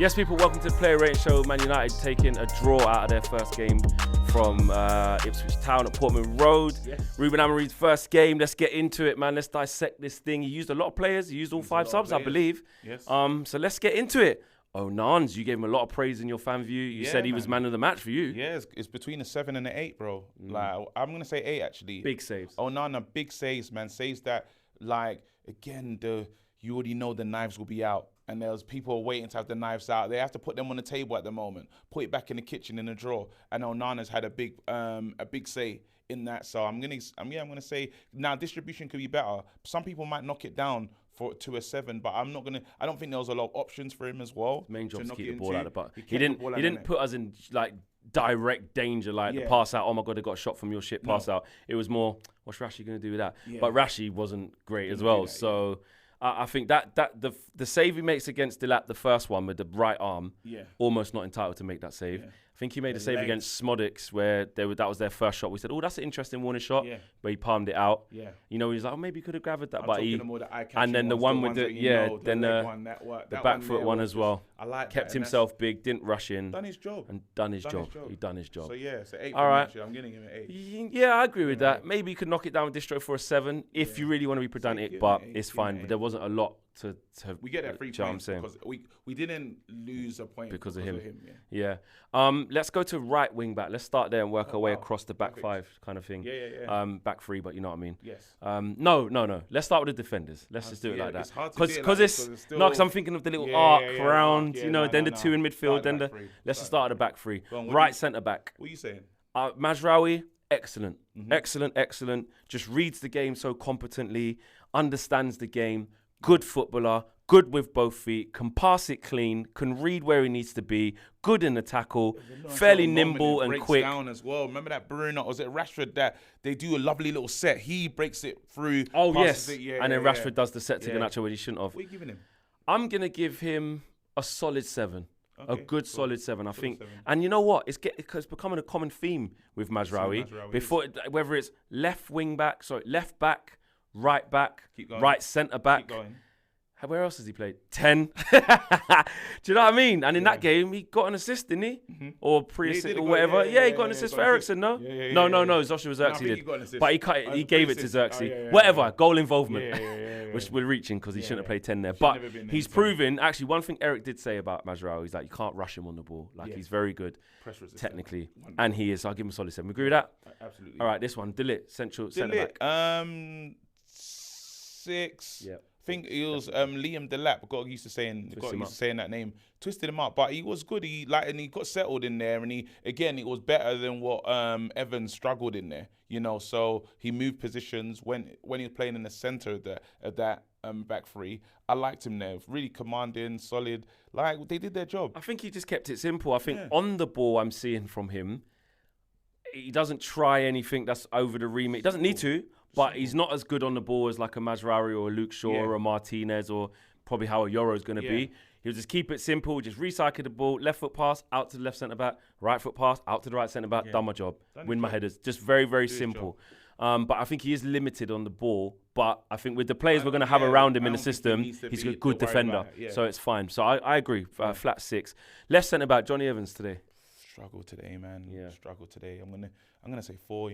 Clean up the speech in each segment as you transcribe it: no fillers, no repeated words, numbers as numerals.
Yes, people, welcome to the Player Rating Show. Man United taking a draw out of their first game from Ipswich Town at Portman Road. Yes. Ruben Amorim's first game. Let's get into it, man. Let's dissect this thing. He used a lot of players. He used all 5 subs, I believe. Yes. So let's get into it. Onana, you gave him a lot of praise in your fan view. You said he was man of the match for you. Yeah, it's between a 7 and an 8, bro. Like, I'm going to say 8, actually. Big saves. Onana, big saves, man. Saves that, like, again, you already know the knives will be out. And there's people waiting to have the knives out. They have to put them on the table at the moment. Put it back in the kitchen in the drawer. And Onana's had a big say in that. So I'm gonna say now distribution could be better. Some people might knock it down to a 7, but I don't think there was a lot of options for him as well. Main job to keep the ball out of the butt. He didn't put us in like direct danger, like the pass out. Oh my God, they got a shot from your shit. Pass out. It was more, what's Rashi gonna do with that? Yeah. But Rashi wasn't great as well. So. I think that the save he makes against Delap, the first one with the right arm, almost not entitled to make that save. Yeah. I think he made a save against Smodics where that was their first shot. We said, oh, that's an interesting warning shot, but he palmed it out. Yeah. You know, he's like, oh, maybe he could have gathered that, but he. And then the one with the back foot one as well. I like kept himself big, didn't rush in. Done his job. And done his job. He done his job. So yeah, it's an 8. All right. I'm getting him an 8. Yeah, I agree with that. Maybe you could knock it down with Distro for a 7 if you really want to be pedantic, but it's fine. There wasn't a lot to we get that 3 points because we didn't lose a point because of him. Yeah. Let's go to right wing back. Let's start there and work our way across the back 5 kind of thing. Yeah. Back 3, but you know what I mean. Yes. No. Let's start with the defenders. Let's just do it like that. Because I'm thinking of the little arc around. Then the 2 in midfield. Then let's just start at the back 3. Right centre back. What are you saying? Mazraoui. Excellent. Excellent. Just reads the game so competently, understands the game, good footballer, good with both feet, can pass it clean, can read where he needs to be, good in the tackle, fairly nimble and quick. Down as well. Remember that Bruno, was it Rashford that they do a lovely little set? He breaks it through. Oh, yes. And then Rashford does the set to Garnacho when he shouldn't have. What are you giving him? I'm going to give him a solid 7. Okay, a good solid 7, I think. And you know what? It's becoming a common theme with Mazraoui. Whether it's left back, right back, right centre back. Where else has he played? 10. Do you know what I mean? And in that game, he got an assist, didn't he? Or pre-assist or whatever. Yeah, he got an assist for Ericsson, no? No, Joshua Xerxes did. But he gave it to Xerxes. Whatever, goal involvement. Which we're reaching because he shouldn't have played 10 there. But he's proven, actually, one thing Eric did say about Mazraoui is that you can't rush him on the ball. Like, he's very good technically. And he is. I'll give him a solid 7. Agree with that? Absolutely. All right, this one. Delete, central centre back. 6. Yeah. I think it was Liam Delap. Got used to saying that name. Twisted him up, but he was good. He got settled in there, and it was better than what Evans struggled in there. So he moved positions when he was playing in the centre of that back 3. I liked him there. Really commanding, solid. Like they did their job. I think he just kept it simple. I think on the ball, I'm seeing from him, he doesn't try anything that's over the remit. He doesn't need to. But he's not as good on the ball as like a Mazraoui or a Luke Shaw or a Martinez or probably how a Yoro's going to be. He'll just keep it simple, just recycle the ball, left foot pass, out to the left centre-back, right foot pass, out to the right centre-back, done my job, win my headers. Just very, very simple. But I think he is limited on the ball. But I think with the players we're going to have around him in the system, he's a good defender. So it's fine. So I agree, flat 6. Left centre-back, Johnny Evans today. Struggle today, man. Struggle today. I'm gonna say 4,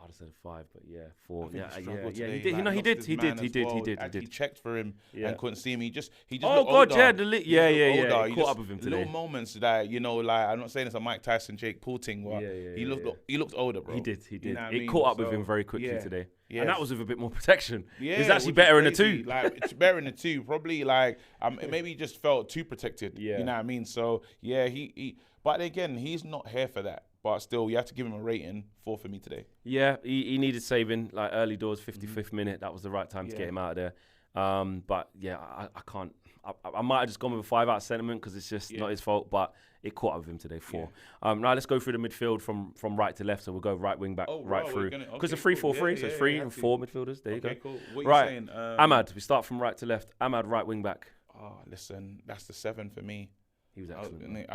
I'd have said 5, but 4. He did. He checked for him and couldn't see him. He just. Oh God, older. He caught up with him today. Little moments that like I'm not saying it's a Mike Tyson, Jake Paul thing. He looked older, bro. He did. It caught up with him very quickly today, and that was with a bit more protection. He's actually better in the 2. Like it's better in the 2. Probably like maybe he just felt too protected. You know what I mean? So he. But again, he's not here for that. But still, you have to give him a rating 4 for me today. Yeah, he needed saving, like early doors, 55th minute. That was the right time to get him out of there. But yeah, I can't. I might have just gone with a 5 out of sentiment because it's just not his fault. But it caught up with him today, 4. Now let's go through the midfield from right to left. So we'll go right wing back, right through. Because it's 3-4-3, so it's 3 and 4 midfielders. There you go. Cool. What are you saying? Ahmad, we start from right to left. Ahmad, right wing back. Oh, listen, that's the 7 for me. He was excellent.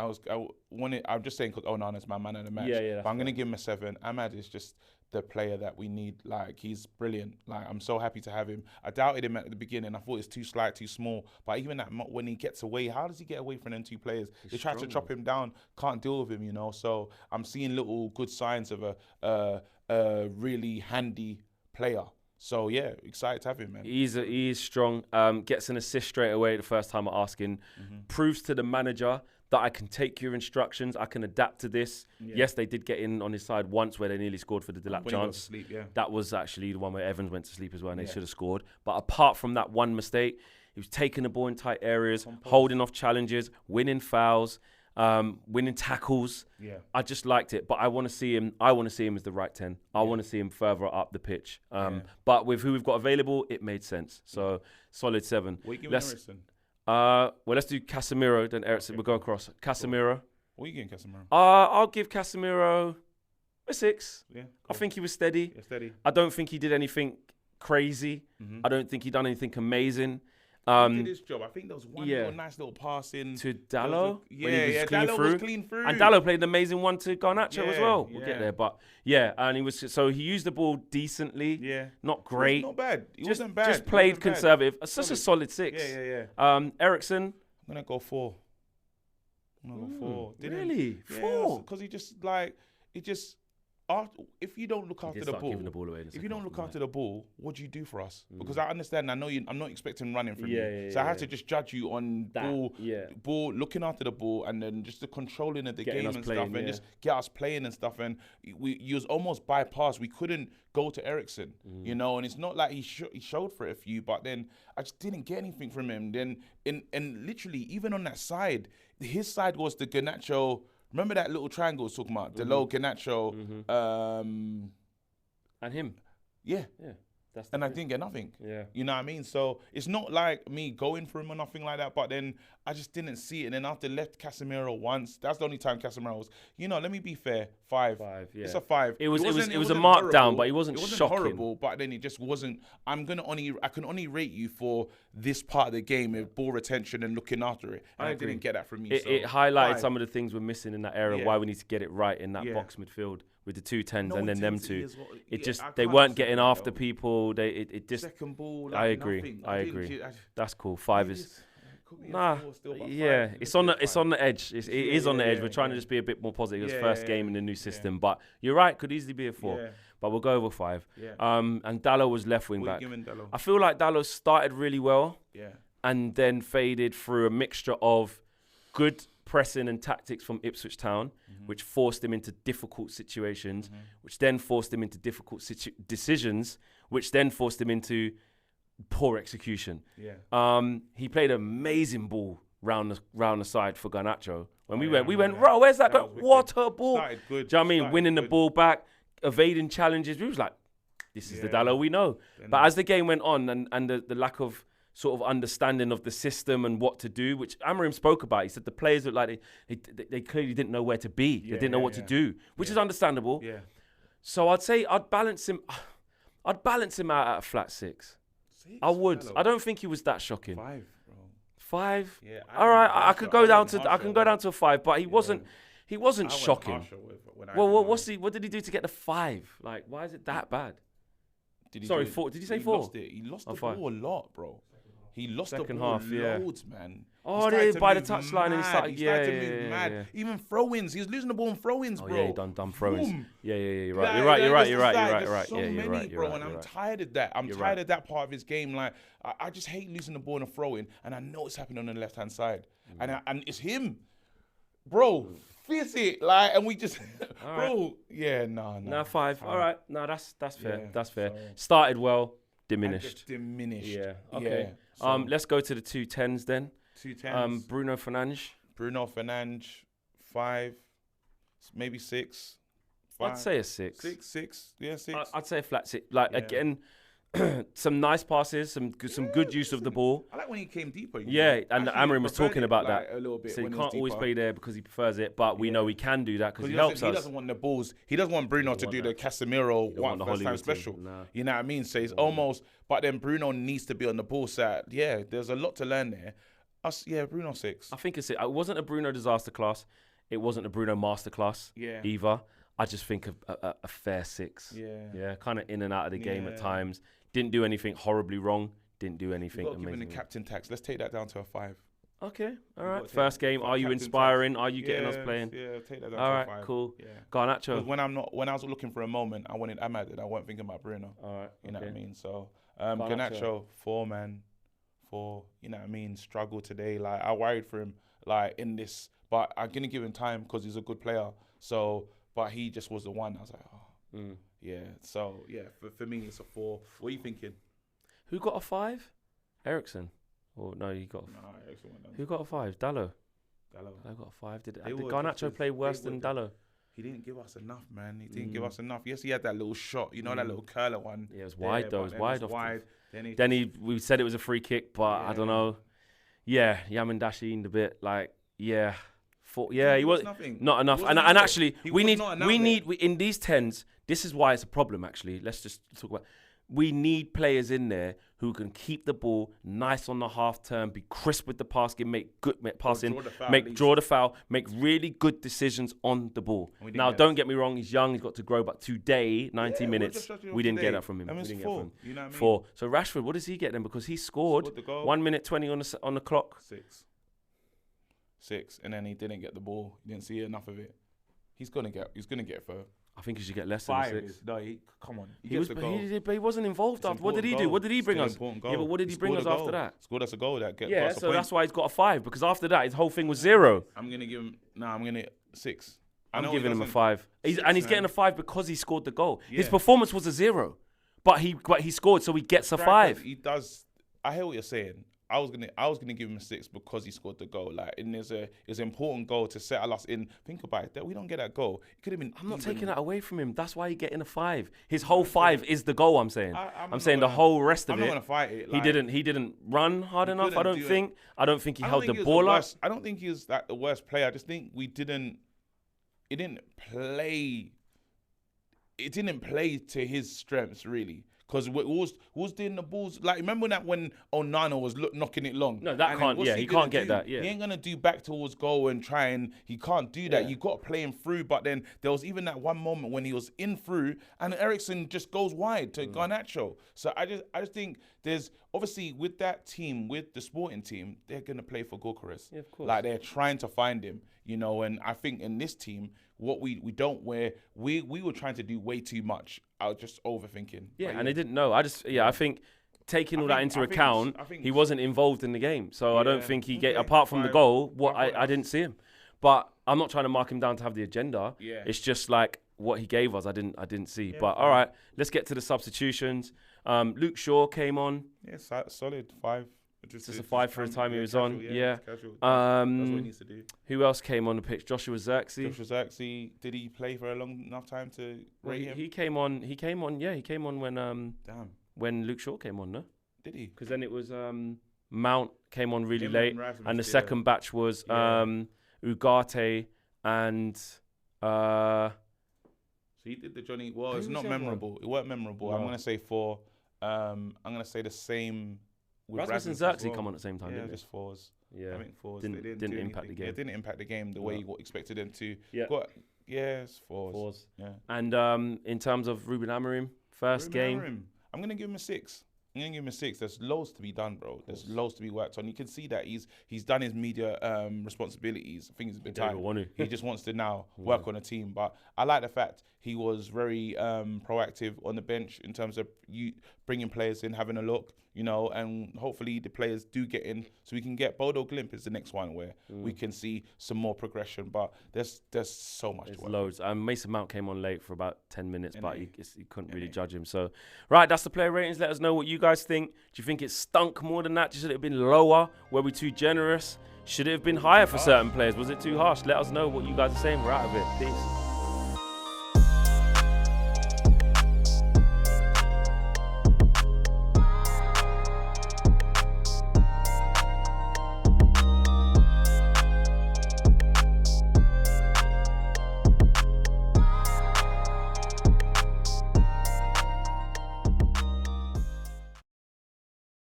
I'm just saying because Onana's my man of the match. Yeah, but I'm going to give him a 7. Ahmad is just the player that we need. Like, he's brilliant. Like, I'm so happy to have him. I doubted him at the beginning. I thought it's too slight, too small. But even that, when he gets away, how does he get away from them 2 players? They try to chop him down, can't deal with him, you know. So I'm seeing little good signs of a really handy player. So yeah, excited to have him, man. He is strong. Gets an assist straight away the first time I ask him. Proves to the manager that I can take your instructions. I can adapt to this. Yeah. Yes, they did get in on his side once where they nearly scored for the Delap chance. Sleep, yeah. That was actually the one where Evans went to sleep as well, and they should have scored. But apart from that one mistake, he was taking the ball in tight areas, holding off challenges, winning fouls, winning tackles. Yeah. I just liked it. But I want to see him as the right 10. I want to see him further up the pitch. But with who we've got available, it made sense. So solid 7. What are you giving Ericsson? Well, let's do Casemiro, then Ericsson. Okay. We'll go across. Casemiro. What are you giving Casemiro? I'll give Casemiro a 6. Yeah. Cool. I think he was steady. Yeah, steady. I don't think he did anything crazy. I don't think he done anything amazing. He did his job. I think there was one nice little pass in to Dallo. Dallo was clean through. And Dallo played an amazing one to Garnacho as well. We'll get there, but and he used the ball decently. Yeah, not great. Not bad. He wasn't bad. Just played conservative. It's just a solid 6. Yeah. Ericsson. I'm gonna go 4. Really? 4? Because if you don't look after the ball, if you don't look after the ball, what do you do for us? Because I understand. I know I'm not expecting running from you, so I have to just judge you on ball, looking after the ball, and then just the controlling of the game and stuff, and just get us playing and stuff. And you was almost bypassed. We couldn't go to Ericsson, you know. And it's not like he showed for it a few, but then I just didn't get anything from him. Then and literally even on that side, his side was the Garnacho. Remember that little triangle I was talking about? Delo, Garnacho, and him. Yeah. And I didn't get nothing. Yeah. You know what I mean? So it's not like me going for him or nothing like that, but then I just didn't see it. And then after left Casemiro once, that's the only time Casemiro was, let me be fair, 5. It's a 5. It was a markdown, but it wasn't shocking. Horrible, but then it just wasn't. I can only rate you for this part of the game with ball retention and looking after it. And I didn't get that from you. It highlighted some of the things we're missing in that area, why we need to get it right in that box midfield. With the 2 10s and then them 2, they weren't getting after people. It just second ball. I agree. That's cool. 5 is It's on the edge. It is on the edge. We're trying to just be a bit more positive. It's first game in the new system, but you're right. Could easily be a 4. Yeah. But we'll go over 5. Yeah. And Dallo was left wing back. I feel like Dallo started really well. Yeah. And then faded through a mixture of good pressing and tactics from Ipswich Town, which forced him into difficult situations, which then forced him into difficult decisions, which then forced him into poor execution. Yeah. He played an amazing ball round the side for Garnacho. When we went, bro, where's that going? What a ball! Do you know what I mean? Winning the ball back, evading challenges. We was like, this is the Dallo we know. But as the game went on and the lack of sort of understanding of the system and what to do, which Amorim spoke about. He said the players looked like they clearly didn't know where to be. They didn't know what to do, which is understandable. Yeah. So I'd say I'd balance him out at a flat 6. I would. I don't think he was that shocking. 5, bro. 5? Yeah. All right. I can go down to a 5, but he wasn't shocking. Well, what did he do to get the 5? Like, why is it that bad? 4. Did you say 4? He lost the ball a lot, bro. He lost second the ball half, loads, man. Oh, they by the touchline and he started to move mad. Yeah. Even throw-ins. He was losing the ball on throw-ins, bro. Yeah, he done throw-ins. Yeah, you're right. You're right. So many, bro, and I'm tired of that. I'm tired of that part of his game. Like, I just hate losing the ball in a throw-in, and I know it's happening on the left-hand side. And it's him. Bro, fierce it. Like, and we just, bro, no. 5. All right. No, that's fair. Yeah, that's fair. Started well, diminished. Yeah. Okay. Yeah, let's go to the 2 10s then. 2 10s. Bruno Fernandes. 5, maybe 6. 5. I'd say a 6. 6. Yeah, 6. I'd say a flat 6. Like again, some nice passes, some good use of the ball. I like when he came deeper. And Amorim was talking about that. A little bit. So he can't always play there because he prefers it, but we know he can do that because he helps us. He doesn't want the balls. He doesn't want Bruno to do the Casemiro first time special. No. You know what I mean? So he's almost. But then Bruno needs to be on the ball side. Yeah, there's a lot to learn there. Bruno 6. I think it wasn't a Bruno disaster class. It wasn't a Bruno masterclass either. I just think a fair 6. Yeah, kind of in and out of the game at times. Didn't do anything horribly wrong. Didn't do anything amazing. Given the captain tax, let's take that down to a 5. Okay, all right. First game, are you inspiring? Tax. Are you getting us playing? Yeah, take that down all to right, a 5. Cool. Yeah. Garnacho. When I was looking for a moment, I wanted Ahmad and I wasn't thinking about Bruno. All right, you know what I mean? So Garnacho 4, man. 4, you know what I mean? Struggled today. Like, I worried for him, like, in this, but I'm gonna give him time because he's a good player. So, but he just was the one. I was like, yeah. So yeah, for me it's a 4. What are you thinking? Who got a 5? Ericsson. Oh no, he got. Ericsson went down. Who got a 5? Dallo. Dallo got a 5. Did Garnacho play worse than Dallo? He didn't give us enough, man. He didn't give us enough. Yes, he had that little shot, you know, that little curler one. Yeah, it was wide though. It was wide. Then we said it was a free kick, but I don't know. Yeah, Yaman Dashin a bit like he was not enough. And actually, we need in these 10s. This is why it's a problem. Actually, let's just talk about. We need players in there who can keep the ball nice on the half turn, be crisp with the passing, make good passing, draw the foul, make really good decisions on the ball. Now, don't get me wrong, he's young, he's got to grow, but today, 90 minutes, we didn't get that from him. That was 4. You know what I mean? 4. So Rashford, what does he get then? Because he scored 1 minute 20 on the clock. 6, and then he didn't get the ball. He didn't see enough of it. He's gonna get further. I think he should get less than 6. No, come on. But he wasn't involved after. What did he do? What did he bring us? Yeah, but what did he bring us after that? Scored us a goal that gets us a point. That's why he's got a 5, because after that his whole thing was 0. I'm gonna give him 6. I'm giving him a 5. He's getting a 5 because he scored the goal. Yeah. His performance was a 0, but he scored, so he gets a 5. He does. I hear what you're saying. I was gonna give him a 6 because he scored the goal. Like, and it's an important goal to settle us in. Think about it. That we don't get that goal. It could have been. I'm not taking that away from him. That's why he's getting a 5. His whole 5 is the goal. I'm saying. I'm saying the whole rest of it. I'm not gonna fight it. Like, he didn't run hard enough. I don't think he held the ball up. I don't think he was like the worst player. I just think it didn't play. It didn't play to his strengths really. Because we was doing the balls. Like, remember that when Onana was knocking it long? No, that can't. Yeah, he can't get that. Yeah, he ain't gonna do back towards goal and try and he can't do that. You got to play him through. But then there was even that one moment when he was in through and Ericsson just goes wide to Garnacho. So I just think there's obviously with that team, with the sporting team, they're gonna play for Gyökeres. Yeah, of course. Like, they're trying to find him, you know. And I think in this team, what we were trying to do way too much. I was just overthinking. Yeah, and they didn't know. I think taking all that into account, he wasn't involved in the game. So I don't think he apart from the goal, I didn't see him. But I'm not trying to mark him down to have the agenda. Yeah. It's just like what he gave us, I didn't see. Yeah, but all right, let's get to the substitutions. Luke Shaw came on. Yeah, solid 5. Just a 5 for the time he was on. Yeah. That's what he needs to do. Who else came on the pitch? Joshua Zirkzee. Did he play for a long enough time to rate him? He came on. Yeah, he came on when Luke Shaw came on. No, did he? Because then it was Mount came on really late, and the second batch was Ugarte and. So he did the Johnny. Well, it's not memorable. It weren't memorable. No. I'm gonna say 4. I'm gonna say the same. Rasmus and Zirkzee come on at the same time, yeah, didn't just 4s. Yeah, I think 4s. Didn't impact the game. It didn't impact the game the way you expected them to. Yeah. It's 4s. Yeah. And in terms of Ruben Amorim, first game. I'm going to give him a 6. There's loads to be done, bro. There's loads to be worked on. You can see that he's done his media responsibilities. I think it's a bit time. He just wants to now work on a team. But I like the fact he was very proactive on the bench in terms of bringing players in, having a look, you know, and hopefully the players do get in so we can get Bodo Glimt is the next one where we can see some more progression. But there's so much to work. Loads. Mason Mount came on late for about 10 minutes, but you couldn't really judge him. So, right, that's the player ratings. Let us know what you guys think. Do you think it stunk more than that? Should it have been lower? Were we too generous? Should it have been higher for certain players? Was it too harsh? Let us know what you guys are saying. We're out of it. Peace.